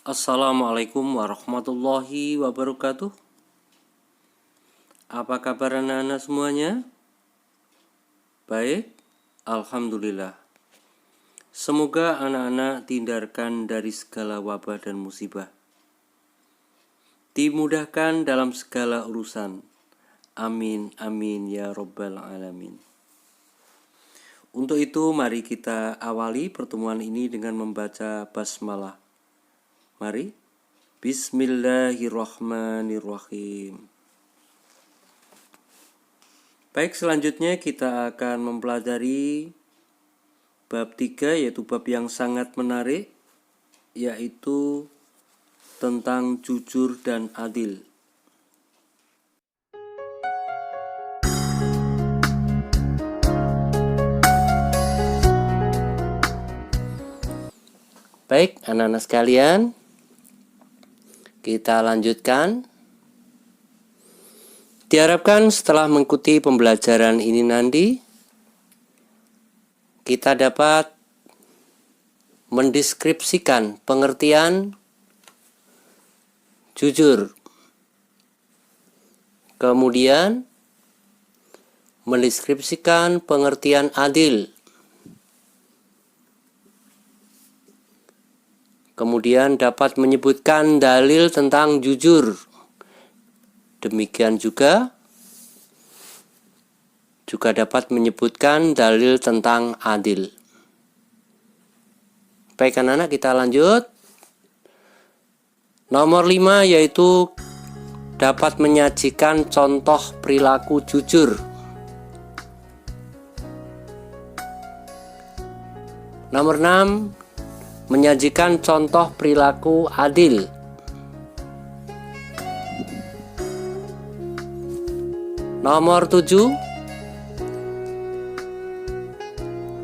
Assalamualaikum warahmatullahi wabarakatuh. Apa kabar anak-anak semuanya? Baik, alhamdulillah. Semoga anak-anak dihindarkan dari segala wabah dan musibah, dimudahkan dalam segala urusan. Amin, amin ya robbal alamin. Untuk itu mari kita awali pertemuan ini dengan membaca basmalah. Mari. Bismillahirrahmanirrahim. Baik, selanjutnya kita akan mempelajari bab 3, yaitu bab yang sangat menarik, yaitu tentang jujur dan adil. Baik, anak-anak sekalian, kita lanjutkan. Diharapkan setelah mengikuti pembelajaran ini nanti, kita dapat mendeskripsikan pengertian jujur, kemudian mendeskripsikan pengertian adil, kemudian dapat menyebutkan dalil tentang jujur. Demikian juga dapat menyebutkan dalil tentang adil. Baik anak-anak, kita lanjut. Nomor 5 yaitu dapat menyajikan contoh perilaku jujur. Nomor 6, menyajikan contoh perilaku adil. Nomor 7,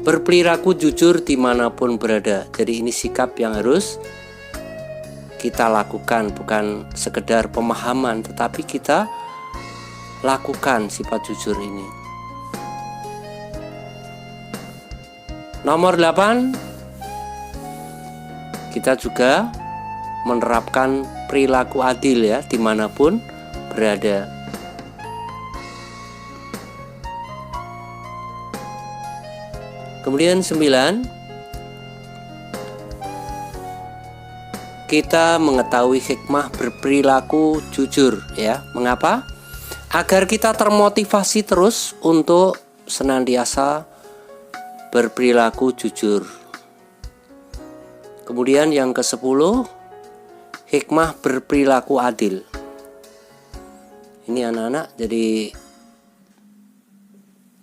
berperilaku jujur dimanapun berada. Jadi ini sikap yang harus kita lakukan, bukan sekedar pemahaman, tetapi kita lakukan sifat jujur ini. Nomor 8, kita juga menerapkan perilaku adil ya, dimanapun berada. Kemudian 9, kita mengetahui hikmah berperilaku jujur ya. Mengapa? Agar kita termotivasi terus untuk senantiasa berperilaku jujur. Kemudian yang ke-10, hikmah berperilaku adil. Ini anak-anak, jadi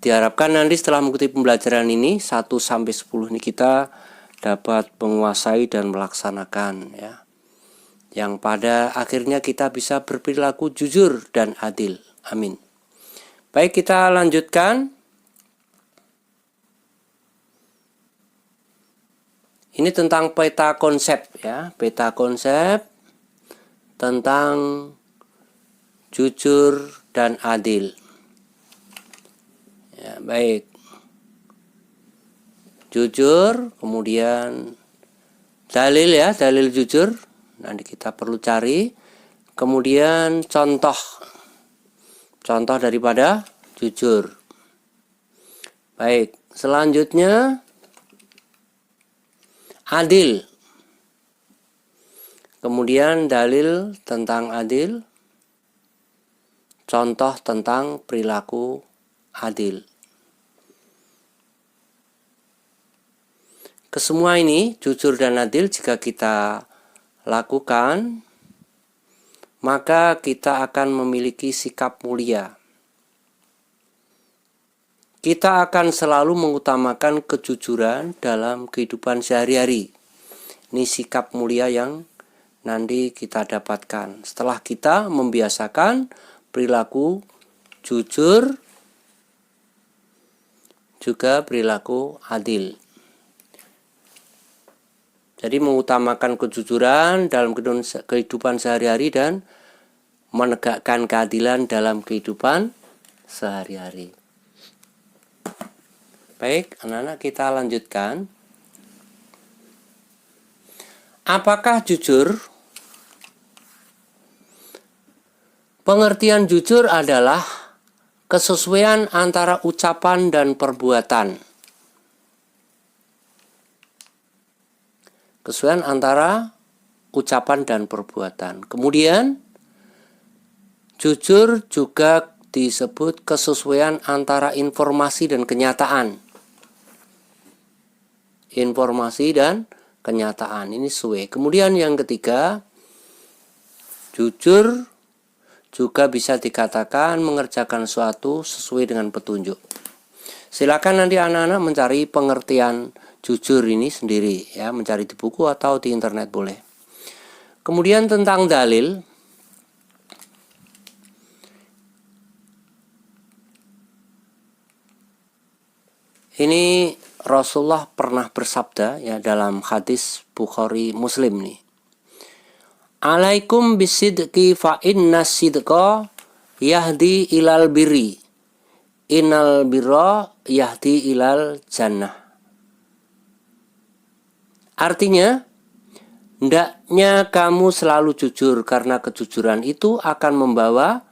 diharapkan nanti setelah mengikuti pembelajaran ini 1-10 ini kita dapat menguasai dan melaksanakan ya. Yang pada akhirnya kita bisa berperilaku jujur dan adil. Amin. Baik, kita lanjutkan. Ini tentang peta konsep ya, peta konsep tentang jujur dan adil. Ya, baik. Jujur, kemudian dalil ya, dalil jujur. Nanti kita perlu cari. Kemudian contoh daripada jujur. Baik, selanjutnya adil. Kemudian dalil tentang adil. Contoh tentang perilaku adil. Kesemua ini, jujur dan adil, jika kita lakukan, maka kita akan memiliki sikap mulia. Kita akan selalu mengutamakan kejujuran dalam kehidupan sehari-hari. Ini sikap mulia yang nanti kita dapatkan setelah kita membiasakan perilaku jujur, juga perilaku adil. Jadi mengutamakan kejujuran dalam kehidupan sehari-hari dan menegakkan keadilan dalam kehidupan sehari-hari. Baik, anak-anak, kita lanjutkan. Apakah jujur? Pengertian jujur adalah kesesuaian antara ucapan dan perbuatan. Kesesuaian antara ucapan dan perbuatan. Kemudian, jujur juga disebut kesesuaian antara informasi dan kenyataan. Informasi dan kenyataan ini sesuai. Kemudian yang ketiga, jujur juga bisa dikatakan mengerjakan sesuatu sesuai dengan petunjuk. Silakan nanti anak-anak mencari pengertian jujur ini sendiri ya, mencari di buku atau di internet boleh. Kemudian tentang dalil, ini Rasulullah pernah bersabda ya dalam hadis Bukhari Muslim nih. Alaikum bisidqi fa inna sidqa yahdi ilal birri. Innal birra yahdi ilal jannah. Artinya, hendaknya kamu selalu jujur karena kejujuran itu akan membawa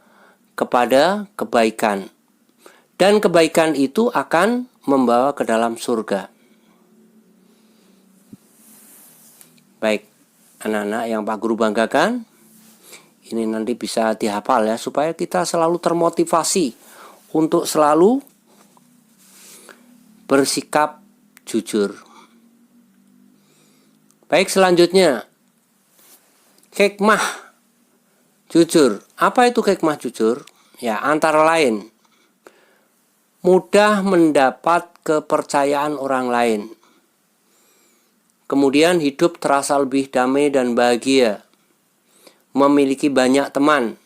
kepada kebaikan. Dan kebaikan itu akan membawa ke dalam surga. Baik, anak-anak yang Pak Guru banggakan, ini nanti bisa dihafal ya, supaya kita selalu termotivasi untuk selalu bersikap jujur. Baik, selanjutnya, hikmah jujur. Apa itu hikmah jujur? Ya, antara lain, mudah mendapat kepercayaan orang lain. Kemudian hidup terasa lebih damai dan bahagia. Memiliki banyak teman.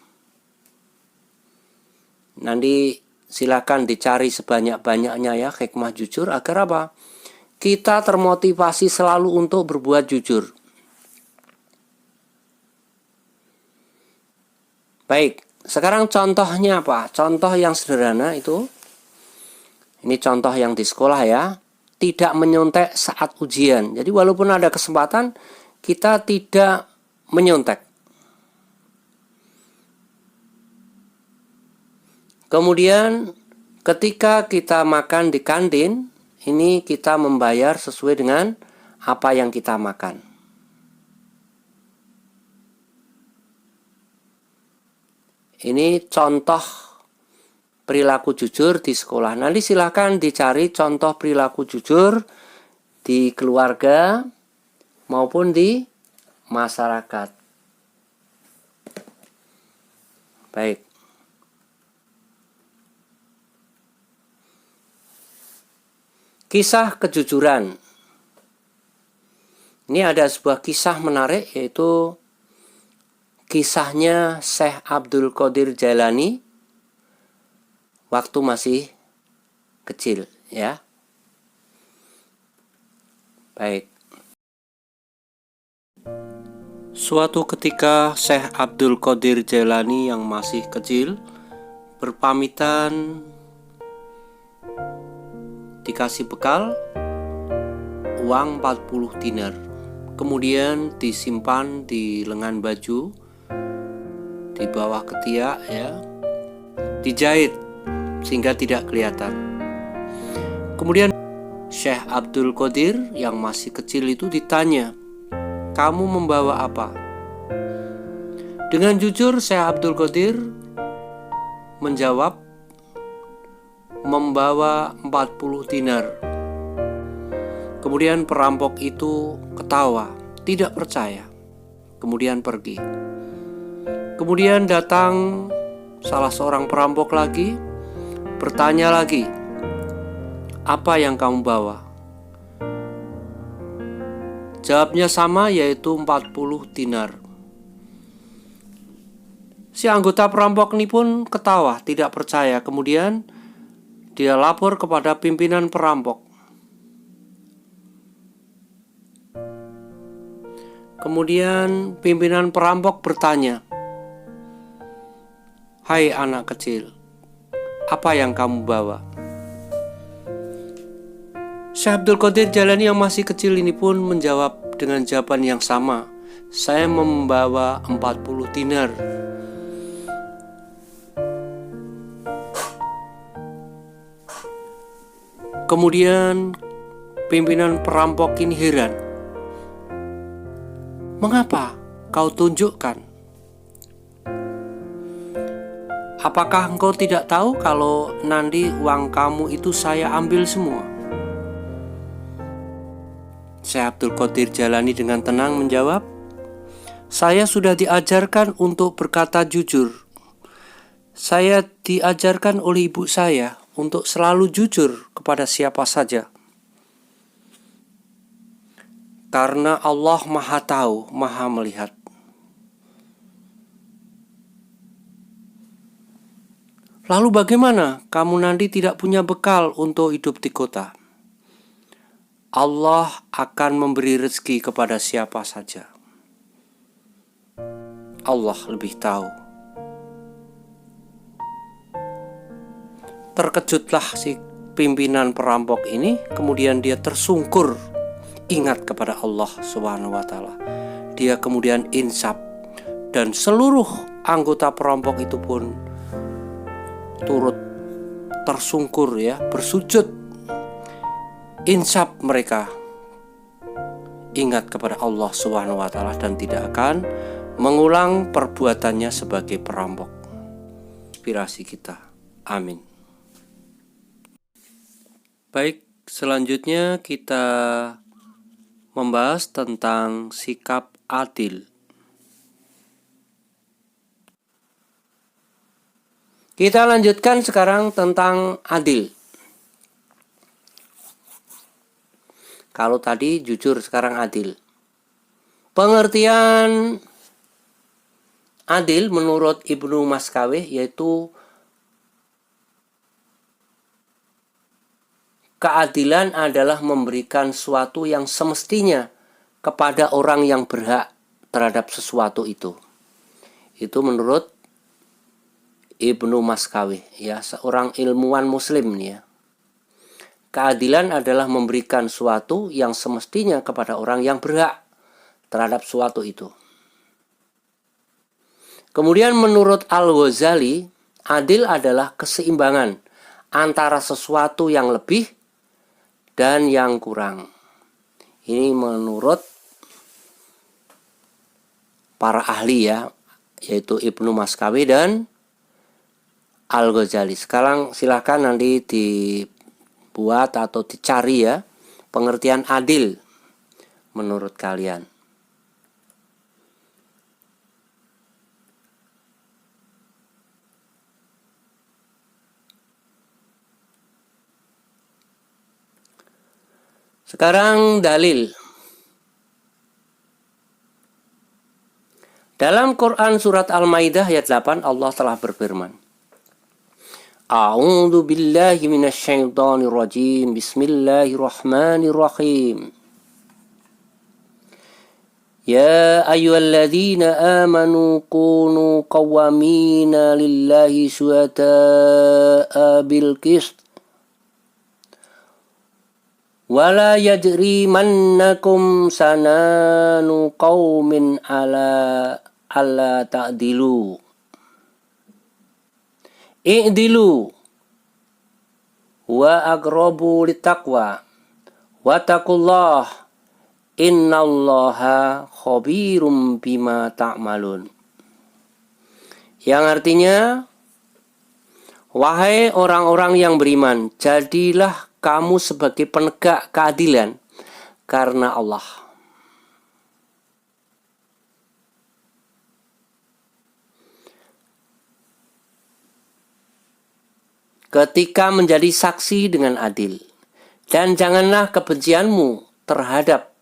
Nanti silakan dicari sebanyak-banyaknya ya hikmah jujur agar apa? Kita termotivasi selalu untuk berbuat jujur. Baik, sekarang contohnya apa? Contoh yang sederhana itu. Ini contoh yang di sekolah ya, tidak menyontek saat ujian. Jadi walaupun ada kesempatan, kita tidak menyontek. Kemudian ketika kita makan di kantin, ini kita membayar sesuai dengan apa yang kita makan. Ini contoh perilaku jujur di sekolah. Nanti silakan dicari contoh perilaku jujur di keluarga maupun di masyarakat. Baik. Kisah kejujuran. Ini ada sebuah kisah menarik, yaitu kisahnya Syekh Abdul Qadir Jailani waktu masih kecil ya. Baik. Suatu ketika Syekh Abdul Qadir Jailani yang masih kecil berpamitan dikasih bekal uang 40 dinar. Kemudian disimpan di lengan baju, di bawah ketiak ya. Dijahit sehingga tidak kelihatan. Kemudian Syekh Abdul Qadir yang masih kecil itu ditanya, "Kamu membawa apa?" Dengan jujur Syekh Abdul Qadir menjawab, "Membawa 40 dinar." Kemudian perampok itu ketawa, tidak percaya. Kemudian pergi. Kemudian datang salah seorang perampok lagi, bertanya lagi, "Apa yang kamu bawa?" Jawabnya sama, yaitu 40 dinar. Si anggota perampok ini pun ketawa, tidak percaya. Kemudian dia lapor kepada pimpinan perampok. Kemudian pimpinan perampok bertanya, "Hai anak kecil, apa yang kamu bawa?" Syekh Abdul Qadir Jailani yang masih kecil ini pun menjawab menjawab dengan jawaban yang sama. Saya membawa 40 dinar. Kemudian pimpinan perampok ini heran. Mengapa kau tunjukkan? Apakah engkau tidak tahu kalau nanti uang kamu itu saya ambil semua? Syekh Abdul Qadir Jalani dengan tenang menjawab, saya sudah diajarkan untuk berkata jujur. Saya diajarkan oleh ibu saya untuk selalu jujur kepada siapa saja. Karena Allah Maha Tahu, Maha Melihat. Lalu bagaimana kamu nanti tidak punya bekal untuk hidup di kota? Allah akan memberi rezeki kepada siapa saja. Allah lebih tahu. Terkejutlah si pimpinan perampok ini, kemudian dia tersungkur ingat kepada Allah Subhanahu wa taala. Dia kemudian insaf dan seluruh anggota perampok itu pun turut tersungkur ya, bersujud. Insaf mereka ingat kepada Allah Subhanahu wa taala dan tidak akan mengulang perbuatannya sebagai perampok. Inspirasi kita. Amin. Baik, selanjutnya kita membahas tentang sikap adil. Kita lanjutkan sekarang tentang adil. Kalau tadi jujur, sekarang adil. Pengertian adil menurut Ibnu Maskawih yaitu keadilan adalah memberikan sesuatu yang semestinya kepada orang yang berhak terhadap sesuatu itu. Itu menurut Ibnu Maskawih ya, seorang ilmuwan muslim nih ya. Keadilan adalah memberikan sesuatu yang semestinya kepada orang yang berhak terhadap sesuatu itu. Kemudian menurut Al-Ghazali, adil adalah keseimbangan antara sesuatu yang lebih dan yang kurang. Ini menurut para ahli ya, yaitu Ibnu Maskawih dan Al-Ghazali. Sekarang silakan nanti dibuat atau dicari ya pengertian adil menurut kalian. Sekarang dalil. Dalam Quran surat Al-Maidah ayat 8 Allah telah berfirman, A'udzu billahi minasyaitonir rajim. Bismillahirrahmanirrahim. Ya ayyuhalladzina amanu kunu qawwamina lillahi syuhada'a bil qist. Wala yajrimannakum sananu qaumin ala alla ta'dilu. I'dilu wa aqrabu littaqwa wattaqullah innallaha khabirum bima ta'malun. Yang artinya, wahai orang-orang yang beriman, jadilah kamu sebagai penegak keadilan karena Allah. Ketika menjadi saksi dengan adil, dan janganlah kebencianmu terhadap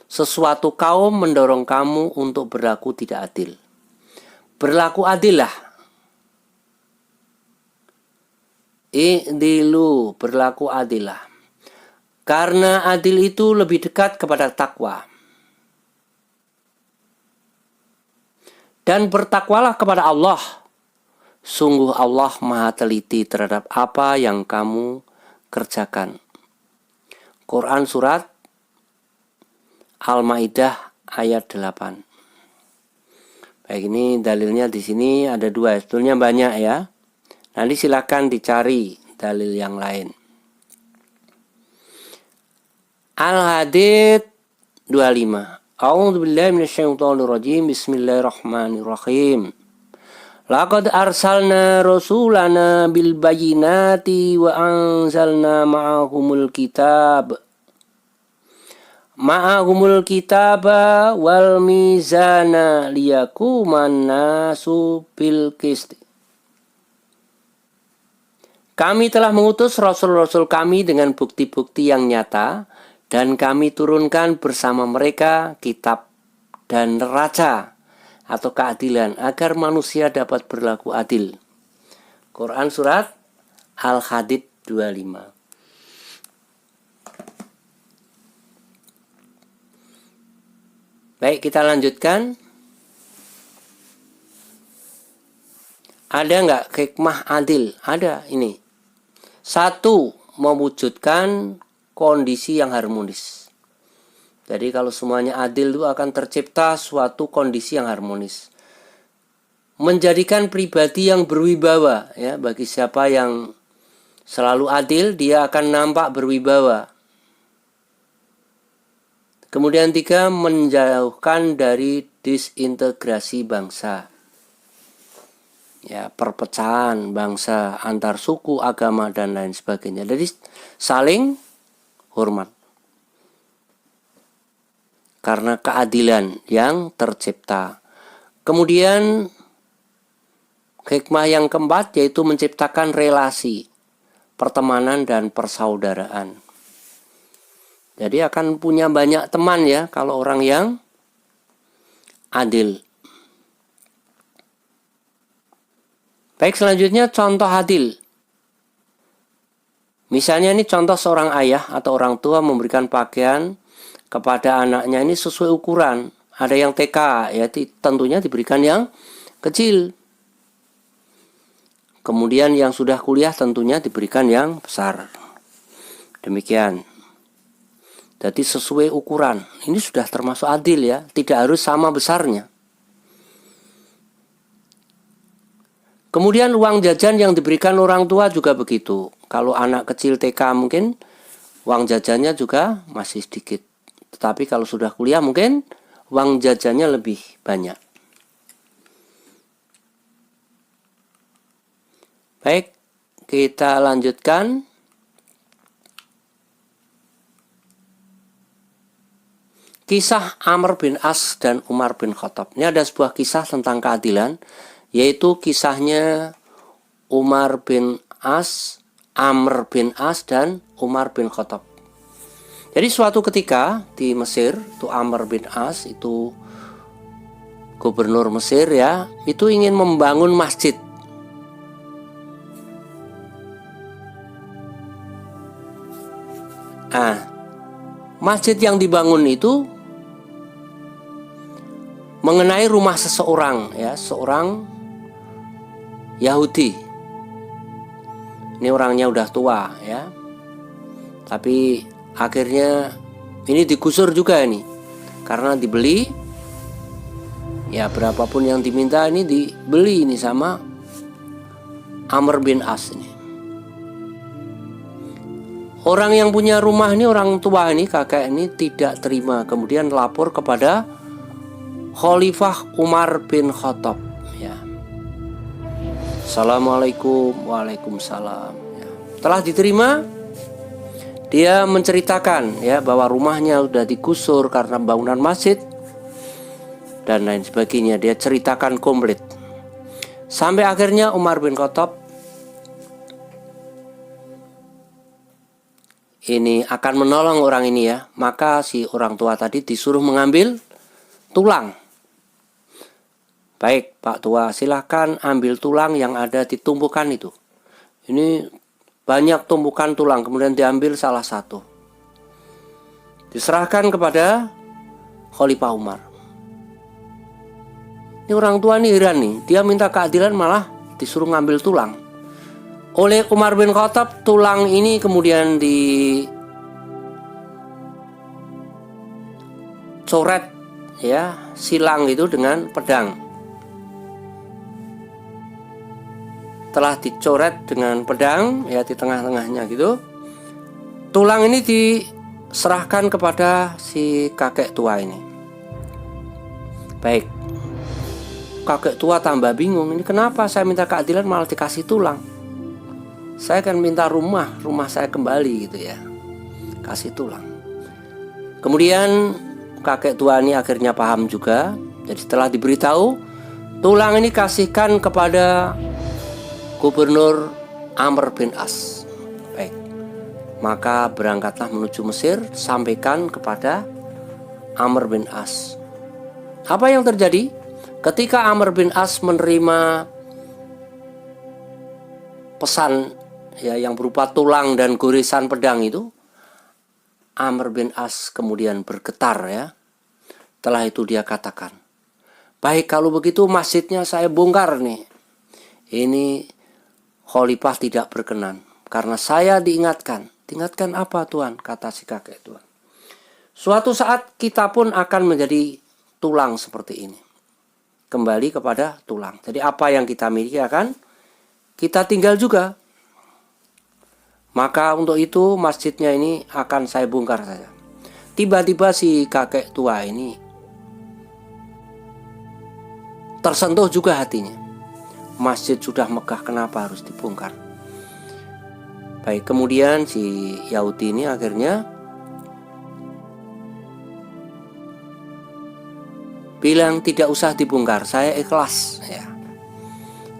sesuatu kaum mendorong kamu untuk berlaku tidak adil. Berlaku adillah. I'dilu, berlaku adillah. Karena adil itu lebih dekat kepada takwa. Dan bertakwalah kepada Allah. Sungguh Allah Maha teliti terhadap apa yang kamu kerjakan. Quran surat Al-Maidah ayat 8. Baik, ini dalilnya di sini ada 2, sebetulnya banyak ya. Nanti silakan dicari dalil yang lain. Al-Hadid 25. A'udzubillahi minasyaitonirrajim. Bismillahirrahmanirrahim. Laqad arsalna rasulana bil bayyinati wa anzalna ma'ahumul kitaba wal mizana liyakuman nasu bil qist. Kami telah mengutus rasul-rasul kami dengan bukti-bukti yang nyata, dan kami turunkan bersama mereka kitab dan neraca atau keadilan agar manusia dapat berlaku adil. Quran surat Al-Hadid 25. Baik, kita lanjutkan. Ada nggak hikmah adil? Ada ini. 1, mewujudkan kondisi yang harmonis. Jadi kalau semuanya adil itu akan tercipta suatu kondisi yang harmonis. Menjadikan pribadi yang berwibawa, ya, bagi siapa yang selalu adil, dia akan nampak berwibawa. Kemudian 3, menjauhkan dari disintegrasi bangsa. Ya, perpecahan bangsa antar suku, agama dan lain sebagainya. Jadi saling hormat. Karena keadilan yang tercipta. Kemudian hikmah yang keempat yaitu menciptakan relasi pertemanan dan persaudaraan. Jadi akan punya banyak teman ya kalau orang yang adil. Baik, selanjutnya contoh adil. Misalnya ini contoh seorang ayah atau orang tua memberikan pakaian kepada anaknya ini sesuai ukuran. Ada yang TK, ya tentunya diberikan yang kecil. Kemudian yang sudah kuliah tentunya diberikan yang besar. Demikian. Jadi sesuai ukuran. Ini sudah termasuk adil ya. Tidak harus sama besarnya. Kemudian uang jajan yang diberikan orang tua juga begitu. Kalau anak kecil TK mungkin uang jajannya juga masih sedikit. Tetapi kalau sudah kuliah mungkin uang jajannya lebih banyak. Baik, kita lanjutkan. Kisah Amr bin As dan Umar bin Khattab. Ini ada sebuah kisah tentang keadilan, yaitu kisahnya Umar bin As, Amr bin As dan Umar bin Khattab. Jadi suatu ketika di Mesir, itu Amr bin As, itu gubernur Mesir ya, itu ingin membangun masjid. Nah, masjid yang dibangun itu mengenai rumah seseorang ya, seorang Yahudi. Ini orangnya udah tua ya. Tapi akhirnya ini digusur juga ini. Karena dibeli ya, berapapun yang diminta ini dibeli ini sama Amr bin As ini. Orang yang punya rumah ini, orang tua ini, kakek ini tidak terima. Kemudian lapor kepada Khalifah Umar bin Khattab ya. Assalamualaikum, waalaikumsalam ya. Setelah diterima, dia menceritakan ya bahwa rumahnya sudah digusur karena bangunan masjid dan lain sebagainya. Dia ceritakan komplit. Sampai akhirnya Umar bin Khattab ini akan menolong orang ini ya. Maka si orang tua tadi disuruh mengambil tulang. Baik Pak Tua, silahkan ambil tulang yang ada di tumpukan itu. Ini banyak tumpukan tulang, kemudian diambil salah satu. Diserahkan kepada Khalifah Umar. Ini orang tua ini heran nih, dia minta keadilan malah disuruh ngambil tulang. Oleh Umar bin Khattab, tulang ini kemudian coret ya silang itu dengan pedang. Telah dicoret dengan pedang ya di tengah-tengahnya gitu. Tulang ini diserahkan kepada si kakek tua ini. Baik. Kakek tua tambah bingung, ini kenapa saya minta keadilan malah dikasih tulang? Saya kan minta rumah saya kembali gitu ya. Kasih tulang. Kemudian kakek tua ini akhirnya paham juga. Jadi setelah diberitahu, tulang ini kasihkan kepada Gubernur Amr bin As. Baik. Maka berangkatlah menuju Mesir, sampaikan kepada Amr bin As. Apa yang terjadi? Ketika Amr bin As menerima pesan ya yang berupa tulang dan goresan pedang itu, Amr bin As kemudian bergetar ya. Setelah itu dia katakan, baik kalau begitu masjidnya saya bongkar nih. Ini Khalifah tidak berkenan karena saya diingatkan. Diingatkan apa Tuhan? Kata si kakek Tuhan. Suatu saat kita pun akan menjadi tulang seperti ini. Kembali kepada tulang. Jadi apa yang kita miliki akan kita tinggal juga. Maka untuk itu masjidnya ini akan saya bongkar saja. Tiba-tiba si kakek tua ini tersentuh juga hatinya. Masjid sudah megah, kenapa harus dibongkar? Baik, kemudian si Yahudi ini akhirnya bilang tidak usah dibongkar, saya ikhlas ya.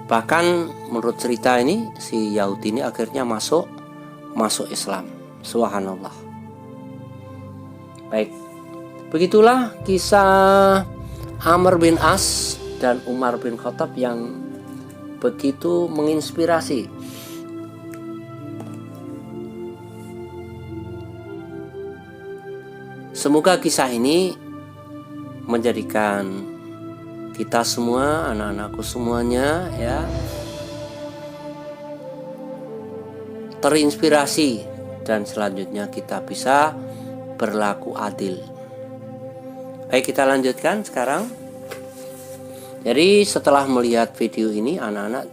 Bahkan menurut cerita ini si Yahudi ini akhirnya masuk Islam. Subhanallah. Baik. Begitulah kisah Amr bin As dan Umar bin Khattab yang begitu menginspirasi. Semoga kisah ini menjadikan kita semua, anak-anakku semuanya ya, terinspirasi dan selanjutnya kita bisa berlaku adil. Baik, kita lanjutkan sekarang. Jadi setelah melihat video ini, anak-anak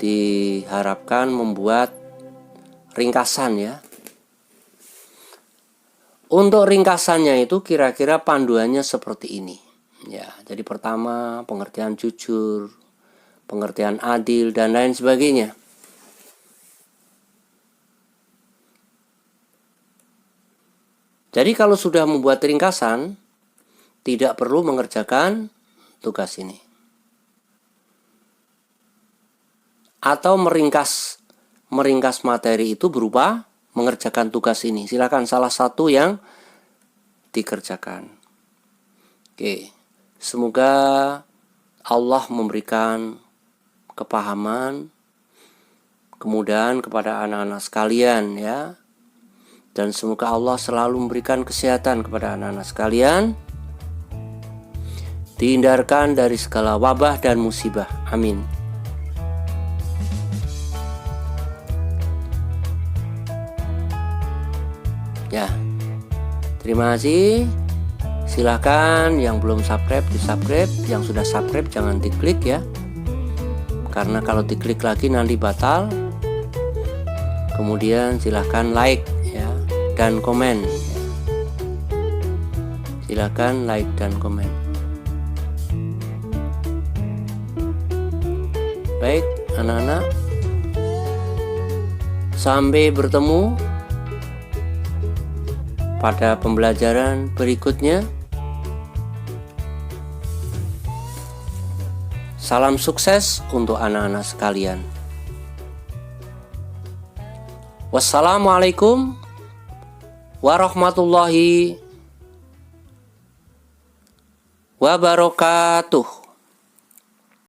diharapkan membuat ringkasan ya. Untuk ringkasannya itu kira-kira panduannya seperti ini. Ya, jadi pertama pengertian jujur, pengertian adil dan lain sebagainya. Jadi kalau sudah membuat ringkasan, tidak perlu mengerjakan tugas ini. Atau meringkas materi itu berupa mengerjakan tugas ini. Silakan salah satu yang dikerjakan. Oke, semoga Allah memberikan kepahaman, kemudahan kepada anak-anak sekalian ya. Dan semoga Allah selalu memberikan kesehatan kepada anak-anak sekalian, dihindarkan dari segala wabah dan musibah. Amin. Ya, terima kasih. Silahkan yang belum subscribe di-subscribe, yang sudah subscribe jangan diklik ya. Karena kalau diklik lagi nanti batal. Kemudian silahkan like ya dan komen. Silahkan like dan komen. Baik, anak-anak. Sampai bertemu pada pembelajaran berikutnya. Salam sukses untuk anak-anak sekalian. Wassalamualaikum warahmatullahi wabarakatuh.